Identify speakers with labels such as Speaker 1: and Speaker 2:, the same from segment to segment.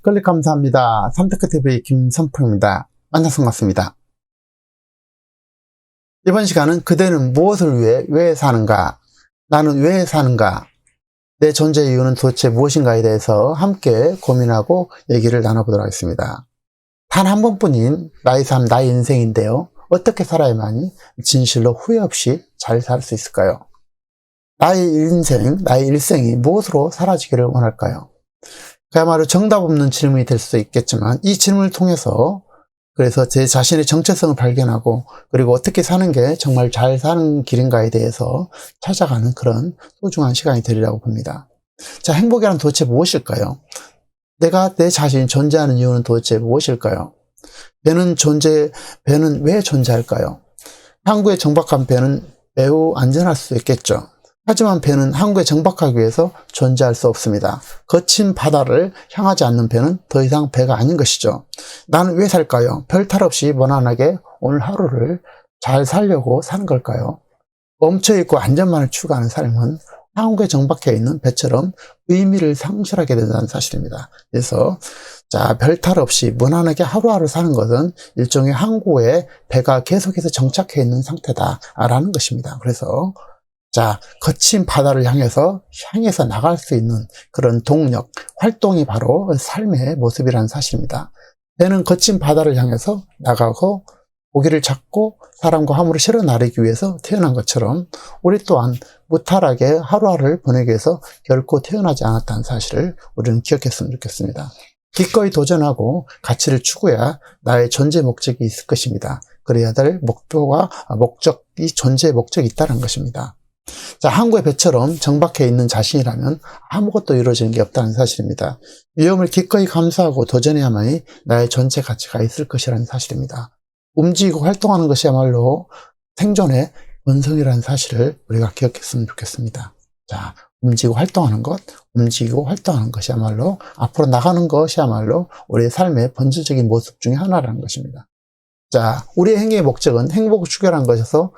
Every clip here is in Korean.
Speaker 1: 클릭 감사합니다. 삼테크TV 김선풍입니다. 만나서 반갑습니다. 이번 시간은 그대는 무엇을 위해 왜 사는가? 나는 왜 사는가? 내 존재 이유는 도대체 무엇인가에 대해서 함께 고민하고 얘기를 나눠보도록 하겠습니다. 단 한 번뿐인 나의 삶, 나의 인생인데요. 어떻게 살아야만이 진실로 후회 없이 잘 살 수 있을까요? 나의 인생, 나의 일생이 무엇으로 사라지기를 원할까요? 그야말로 정답 없는 질문이 될 수도 있겠지만 이 질문을 통해서 그래서 제 자신의 정체성을 발견하고 그리고 어떻게 사는 게 정말 잘 사는 길인가에 대해서 찾아가는 그런 소중한 시간이 되리라고 봅니다. 자, 행복이란 도대체 무엇일까요? 내가 내 자신이 존재하는 이유는 도대체 무엇일까요? 배는 왜 존재할까요? 항구에 정박한 배는 매우 안전할 수 있겠죠. 하지만 배는 항구에 정박하기 위해서 존재할 수 없습니다. 거친 바다를 향하지 않는 배는 더 이상 배가 아닌 것이죠. 나는 왜 살까요? 별 탈 없이 무난하게 오늘 하루를 잘 살려고 사는 걸까요? 멈춰있고 안전만을 추구하는 삶은 항구에 정박해 있는 배처럼 의미를 상실하게 된다는 사실입니다. 그래서 별 탈 없이 무난하게 하루하루 사는 것은 일종의 항구에 배가 계속해서 정착해 있는 상태다라는 것입니다. 그래서 거친 바다를 향해서 나갈 수 있는 그런 동력, 활동이 바로 삶의 모습이라는 사실입니다. 배는 거친 바다를 향해서 나가고 고기를 잡고 사람과 화물을 실어 나르기 위해서 태어난 것처럼 우리 또한 무탈하게 하루하루를 보내기 위해서 결코 태어나지 않았다는 사실을 우리는 기억했으면 좋겠습니다. 기꺼이 도전하고 가치를 추구해야 나의 존재 목적이 있을 것입니다. 그래야 될 목표와 목적이 존재의 목적이 있다는 것입니다. 항구의 배처럼 정박해 있는 자신이라면 아무것도 이루어지는 게 없다는 사실입니다. 위험을 기꺼이 감수하고 도전해야만이 나의 존재 가치가 있을 것이라는 사실입니다. 움직이고 활동하는 것이야말로 생존의 본성이라는 사실을 우리가 기억했으면 좋겠습니다. 움직이고 활동하는 것이야말로 앞으로 나가는 것이야말로 우리의 삶의 본질적인 모습 중에 하나라는 것입니다. 우리의 행위의 목적은 행복을 추구하는 것에서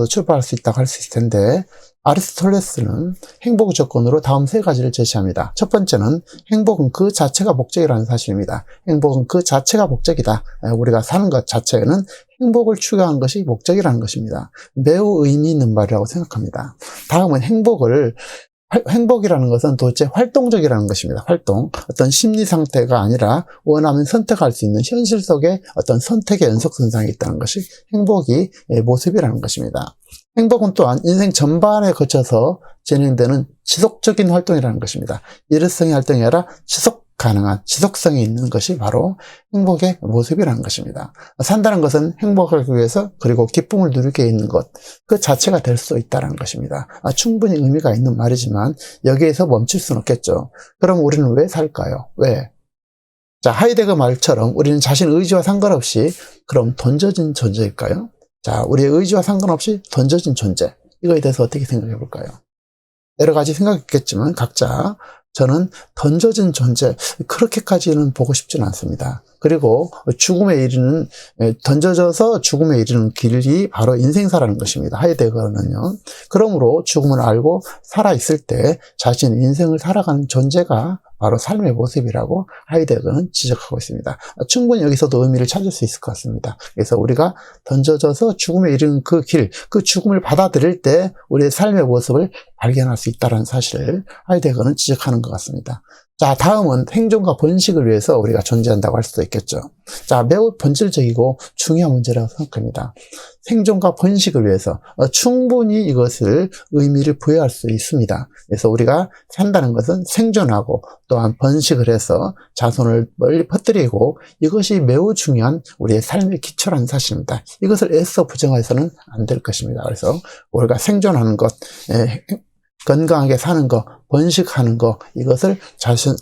Speaker 1: 출발할 수 있다고 할 수 있을 텐데 아리스토텔레스는 행복의 조건으로 다음 세 가지를 제시합니다. 첫 번째는 행복은 그 자체가 목적이라는 사실입니다. 행복은 그 자체가 목적이다. 우리가 사는 것 자체는 행복을 추구하는 것이 목적이라는 것입니다. 매우 의미 있는 말이라고 생각합니다. 다음은 행복이라는 것은 도대체 활동적이라는 것입니다. 활동. 어떤 심리 상태가 아니라 원하면 선택할 수 있는 현실 속에 어떤 선택의 연속선상에 있다는 것이 행복의 모습이라는 것입니다. 행복은 또한 인생 전반에 거쳐서 진행되는 지속적인 활동이라는 것입니다. 일회성의 활동이 아니라 지속성이 있는 것이 바로 행복의 모습이라는 것입니다. 산다는 것은 행복하기 위해서 그리고 기쁨을 누리게 있는 것, 그 자체가 될 수 있다는 것입니다. 충분히 의미가 있는 말이지만 여기에서 멈출 수는 없겠죠. 그럼 우리는 왜 살까요? 왜? 하이데거 말처럼 우리는 자신의 의지와 상관없이 그럼 던져진 존재일까요? 우리의 의지와 상관없이 던져진 존재, 이거에 대해서 어떻게 생각해 볼까요? 여러 가지 생각이 있겠지만 각자 저는 던져진 존재, 그렇게까지는 보고 싶지는 않습니다. 그리고 던져져서 죽음에 이르는 길이 바로 인생사라는 것입니다. 하이데거는요. 그러므로 죽음을 알고 살아있을 때 자신의 인생을 살아가는 존재가 바로 삶의 모습이라고 하이데거는 지적하고 있습니다. 충분히 여기서도 의미를 찾을 수 있을 것 같습니다. 그래서 우리가 던져져서 죽음에 이르는 그 길, 그 죽음을 받아들일 때 우리의 삶의 모습을 발견할 수 있다는 사실을 하이데거는 지적하는 것 같습니다. 다음은 생존과 번식을 위해서 우리가 존재한다고 할 수도 있겠죠. 매우 본질적이고 중요한 문제라고 생각합니다. 생존과 번식을 위해서 충분히 이것을 의미를 부여할 수 있습니다. 그래서 우리가 산다는 것은 생존하고 또한 번식을 해서 자손을 멀리 퍼뜨리고 이것이 매우 중요한 우리의 삶의 기초라는 사실입니다. 이것을 애써 부정해서는 안 될 것입니다. 그래서 우리가 생존하는 것, 건강하게 사는 것, 번식하는 것, 이것을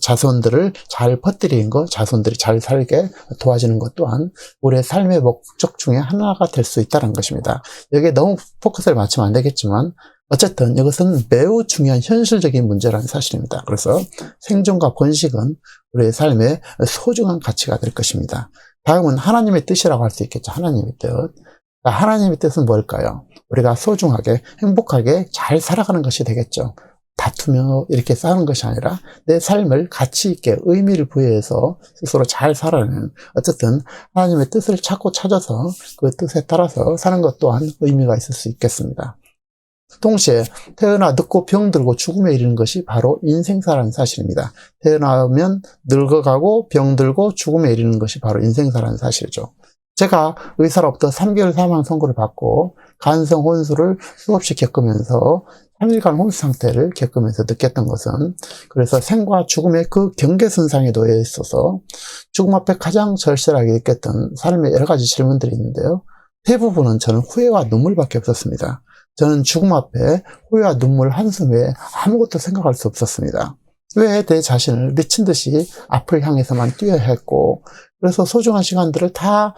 Speaker 1: 자손들을 잘 퍼뜨리는 것, 자손들이 잘 살게 도와주는 것 또한 우리의 삶의 목적 중에 하나가 될 수 있다는 것입니다. 여기에 너무 포커스를 맞추면 안 되겠지만 어쨌든 이것은 매우 중요한 현실적인 문제라는 사실입니다. 그래서 생존과 번식은 우리의 삶의 소중한 가치가 될 것입니다. 다음은 하나님의 뜻이라고 할 수 있겠죠. 하나님의 뜻. 하나님의 뜻은 뭘까요? 우리가 소중하게 행복하게 잘 살아가는 것이 되겠죠. 다투며 이렇게 사는 것이 아니라 내 삶을 가치 있게 의미를 부여해서 스스로 잘 살아내는, 어쨌든 하나님의 뜻을 찾고 찾아서 그 뜻에 따라서 사는 것 또한 의미가 있을 수 있겠습니다. 동시에 태어나 늙고 병들고 죽음에 이르는 것이 바로 인생사라는 사실입니다. 태어나면 늙어가고 병들고 죽음에 이르는 것이 바로 인생사라는 사실이죠. 제가 의사로부터 3개월 사망 선고를 받고 간성 혼수를 수없이 겪으면서 3일간 혼수 상태를 겪으면서 느꼈던 것은, 그래서 생과 죽음의 그 경계선상에 놓여 있어서 죽음 앞에 가장 절실하게 느꼈던 삶의 여러 가지 질문들이 있는데요. 대부분은 저는 후회와 눈물밖에 없었습니다. 저는 죽음 앞에 후회와 눈물, 한숨 외에 아무것도 생각할 수 없었습니다. 왜 내 자신을 미친 듯이 앞을 향해서만 뛰어야 했고, 그래서 소중한 시간들을 다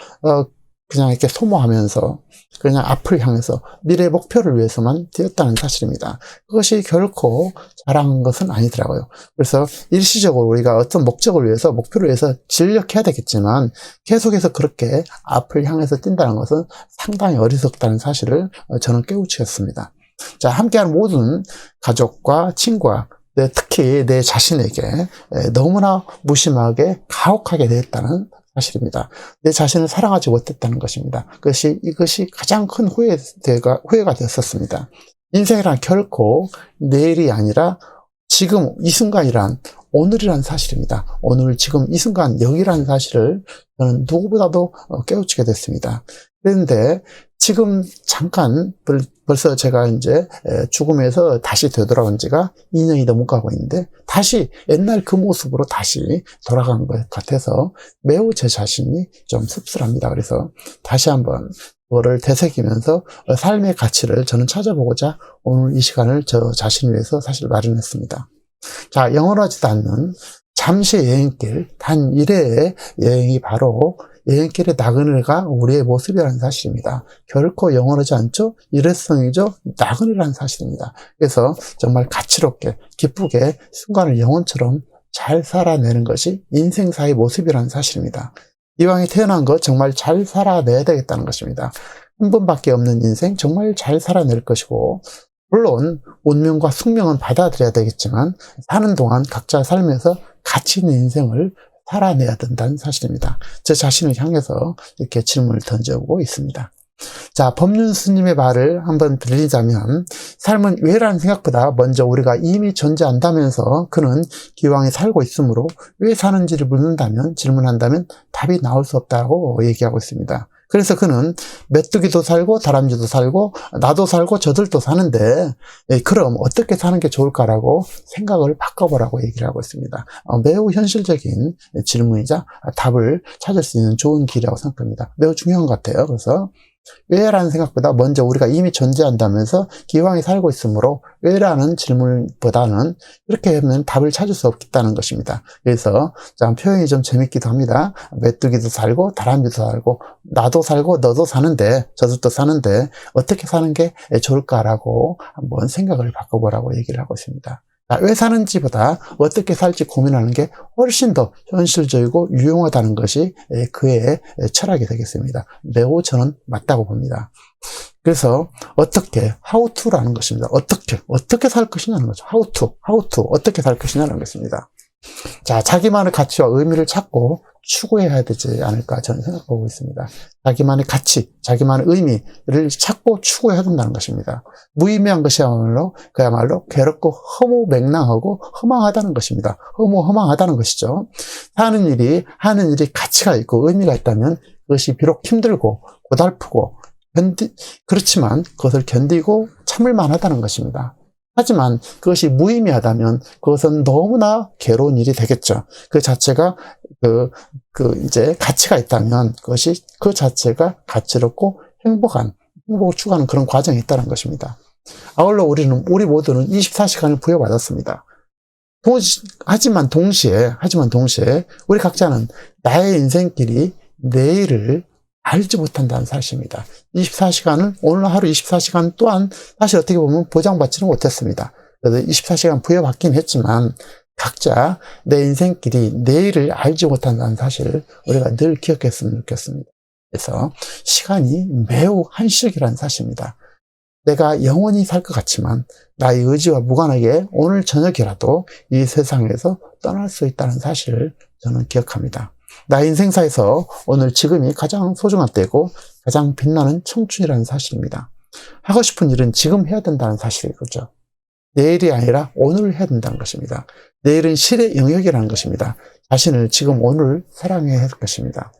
Speaker 1: 그냥 이렇게 소모하면서 그냥 앞을 향해서 미래의 목표를 위해서만 뛰었다는 사실입니다. 그것이 결코 잘한 것은 아니더라고요. 그래서 일시적으로 우리가 어떤 목적을 위해서, 목표를 위해서 진력해야 되겠지만 계속해서 그렇게 앞을 향해서 뛴다는 것은 상당히 어리석다는 사실을 저는 깨우치었습니다. 자, 함께하는 모든 가족과 친구와 특히 내 자신에게 너무나 무심하게 가혹하게 대했다는 사실입니다. 내 자신을 사랑하지 못했다는 것입니다. 이것이 가장 큰 후회가 되었었습니다. 인생이란 결코 내일이 아니라 지금 이 순간이란 오늘이란 사실입니다. 오늘 지금 이 순간 여기라는 사실을 저는 누구보다도 깨우치게 됐습니다. 그런데 지금 잠깐 벌써 제가 이제 죽음에서 다시 되돌아온 지가 2년이 넘어가고 있는데 다시 옛날 그 모습으로 다시 돌아간 것 같아서 매우 제 자신이 좀 씁쓸합니다. 그래서 다시 한번 그거를 되새기면서 삶의 가치를 저는 찾아보고자 오늘 이 시간을 저 자신을 위해서 사실 마련했습니다. 자, 영원하지도 않는 잠시의 여행길, 단 일회의 여행이 바로 여행길의 나그네가 우리의 모습이라는 사실입니다. 결코 영원하지 않죠? 일회성이죠? 나그네라는 사실입니다. 그래서 정말 가치롭게, 기쁘게 순간을 영혼처럼 잘 살아내는 것이 인생사의 모습이라는 사실입니다. 이왕에 태어난 것 정말 잘 살아내야 되겠다는 것입니다. 한 번밖에 없는 인생 정말 잘 살아낼 것이고, 물론 운명과 숙명은 받아들여야 되겠지만 사는 동안 각자 삶에서 가치 있는 인생을 살아내야 된다는 사실입니다. 제 자신을 향해서 이렇게 질문을 던져보고 있습니다. 자, 법륜 스님의 말을 한번 들리자면, 삶은 왜라는 생각보다 먼저 우리가 이미 존재한다면서 그는 기왕에 살고 있으므로 왜 사는지를 묻는다면, 질문한다면 답이 나올 수 없다고 얘기하고 있습니다. 그래서 그는 메뚜기도 살고 다람쥐도 살고 나도 살고 저들도 사는데 그럼 어떻게 사는 게 좋을까라고 생각을 바꿔보라고 얘기를 하고 있습니다. 매우 현실적인 질문이자 답을 찾을 수 있는 좋은 길이라고 생각합니다. 매우 중요한 것 같아요. 그래서 왜라는 생각보다 먼저 우리가 이미 존재한다면서 기왕에 살고 있으므로 왜라는 질문보다는 이렇게 하면 답을 찾을 수 없겠다는 것입니다. 그래서 표현이 좀 재밌기도 합니다. 메뚜기도 살고 다람쥐도 살고 나도 살고 너도 사는데 저들도 사는데 어떻게 사는 게 좋을까라고 한번 생각을 바꿔보라고 얘기를 하고 있습니다. 왜 사는지보다 어떻게 살지 고민하는 게 훨씬 더 현실적이고 유용하다는 것이 그의 철학이 되겠습니다. 매우 저는 맞다고 봅니다. 그래서 어떻게, how to라는 것입니다. 어떻게 살 것이냐는 거죠. how to, 어떻게 살 것이냐는 것입니다. 자, 자기만의 가치와 의미를 찾고 추구해야 되지 않을까 저는 생각하고 있습니다. 자기만의 가치, 자기만의 의미를 찾고 추구해야 된다는 것입니다. 무의미한 그야말로 괴롭고 허무맹랑하고 허망하다는 것입니다. 허무허망하다는 것이죠. 하는 일이 가치가 있고 의미가 있다면 그것이 비록 힘들고 고달프고 그렇지만 그것을 견디고 참을만 하다는 것입니다. 하지만 그것이 무의미하다면 그것은 너무나 괴로운 일이 되겠죠. 그 자체가 이제 가치가 있다면 그 자체가 가치롭고 행복을 추구하는 그런 과정이 있다는 것입니다. 아울러 우리 모두는 24시간을 부여받았습니다. 하지만 동시에 우리 각자는 나의 인생길이 내일을 알지 못한다는 사실입니다. 24시간을, 오늘 하루 24시간 또한 사실 어떻게 보면 보장받지는 못했습니다. 그래서 24시간 부여받긴 했지만 각자 내 인생길이 내일을 알지 못한다는 사실을 우리가 늘 기억했으면 좋겠습니다. 그래서 시간이 매우 한시적이라는 사실입니다. 내가 영원히 살 것 같지만 나의 의지와 무관하게 오늘 저녁이라도 이 세상에서 떠날 수 있다는 사실을 저는 기억합니다. 나의 인생사에서 오늘 지금이 가장 소중한 때고 가장 빛나는 청춘이라는 사실입니다. 하고 싶은 일은 지금 해야 된다는 사실이죠. 내일이 아니라 오늘 해야 된다는 것입니다. 내일은 실의 영역이라는 것입니다. 자신을 지금 오늘 사랑해야 할 것입니다.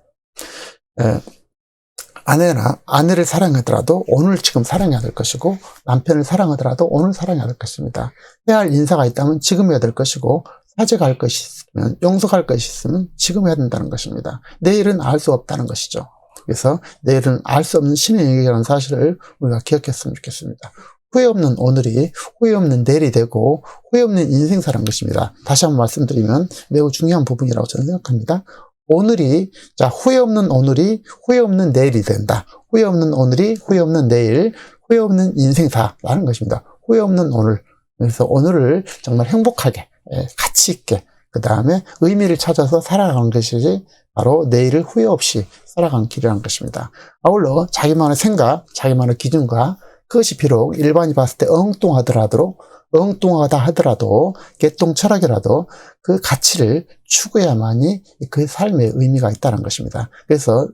Speaker 1: 아내를 사랑하더라도 오늘 지금 사랑해야 될 것이고, 남편을 사랑하더라도 오늘 사랑해야 될 것입니다. 해야 할 인사가 있다면 지금 해야 될 것이고, 사죄가 할 것이 있으면, 용서가 할 것이 있으면 지금 해야 된다는 것입니다. 내일은 알 수 없다는 것이죠. 그래서 내일은 알 수 없는 신의 영역이라는 사실을 우리가 기억했으면 좋겠습니다. 후회 없는 오늘이 후회 없는 내일이 되고 후회 없는 인생사라는 것입니다. 다시 한번 말씀드리면 매우 중요한 부분이라고 저는 생각합니다. 후회 없는 오늘이 후회 없는 내일이 된다. 후회 없는 오늘이 후회 없는 내일, 후회 없는 인생사라는 것입니다. 후회 없는 오늘. 그래서 오늘을 정말 행복하게, 가치 있게, 그 다음에 의미를 찾아서 살아가는 것이 바로 내일을 후회 없이 살아가는 길이라는 것입니다. 아울러 자기만의 생각, 자기만의 기준과 그것이 비록 일반이 봤을 때 엉뚱하다 하더라도 개똥 철학이라도 그 가치를 추구해야만이 그 삶의 의미가 있다는 것입니다. 그래서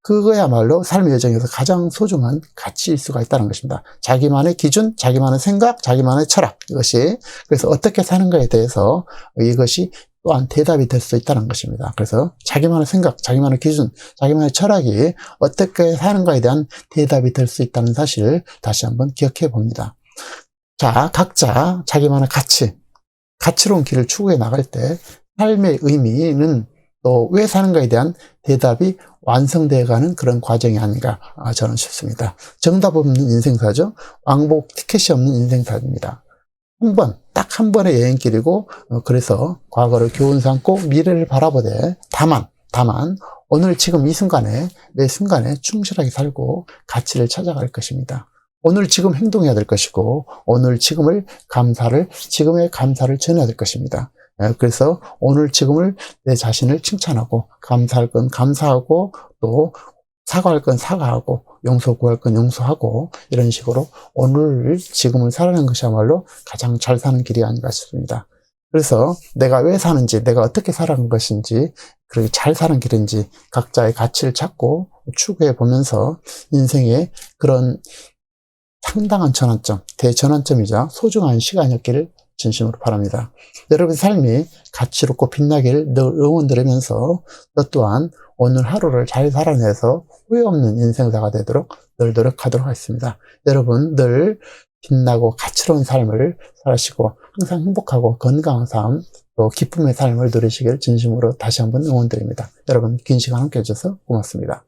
Speaker 1: 그거야말로 삶의 여정에서 가장 소중한 가치일 수가 있다는 것입니다. 자기만의 기준, 자기만의 생각, 자기만의 철학, 이것이 그래서 어떻게 사는가에 대해서 이것이 또한 대답이 될 수 있다는 것입니다. 그래서 자기만의 생각, 자기만의 기준, 자기만의 철학이 어떻게 사는가에 대한 대답이 될 수 있다는 사실을 다시 한번 기억해 봅니다. 자, 각자 자기만의 가치로운 길을 추구해 나갈 때 삶의 의미는 또 왜 사는가에 대한 대답이 완성되어 가는 그런 과정이 아닌가 저는 싶습니다. 정답 없는 인생사죠. 왕복 티켓이 없는 인생사입니다. 딱 한 번의 여행길이고, 그래서 과거를 교훈 삼고 미래를 바라보되 다만 오늘 지금 이 순간에 매 순간에 충실하게 살고 가치를 찾아갈 것입니다. 오늘 지금 행동해야 될 것이고 오늘 지금의 감사를 전해야 될 것입니다. 그래서 오늘 지금을 내 자신을 칭찬하고 감사할 건 감사하고 또 사과할 건 사과하고 용서 구할 건 용서하고 이런 식으로 오늘 지금을 살아가는 것이야말로 가장 잘 사는 길이 아닌가 싶습니다. 그래서 내가 왜 사는지, 내가 어떻게 살아가는 것인지, 그리고 잘 사는 길인지 각자의 가치를 찾고 추구해 보면서 인생의 그런 상당한 전환점, 대전환점이자 소중한 시간이었기를 진심으로 바랍니다. 여러분 삶이 가치롭고 빛나기를 늘 응원드리면서 또 또한 오늘 하루를 잘 살아내서 후회 없는 인생사가 되도록 늘 노력하도록 하겠습니다. 여러분 늘 빛나고 가치로운 삶을 살시고 항상 행복하고 건강한 삶, 또 기쁨의 삶을 누리시길 진심으로 다시 한번 응원드립니다. 여러분 긴 시간 함께 해주셔서 고맙습니다.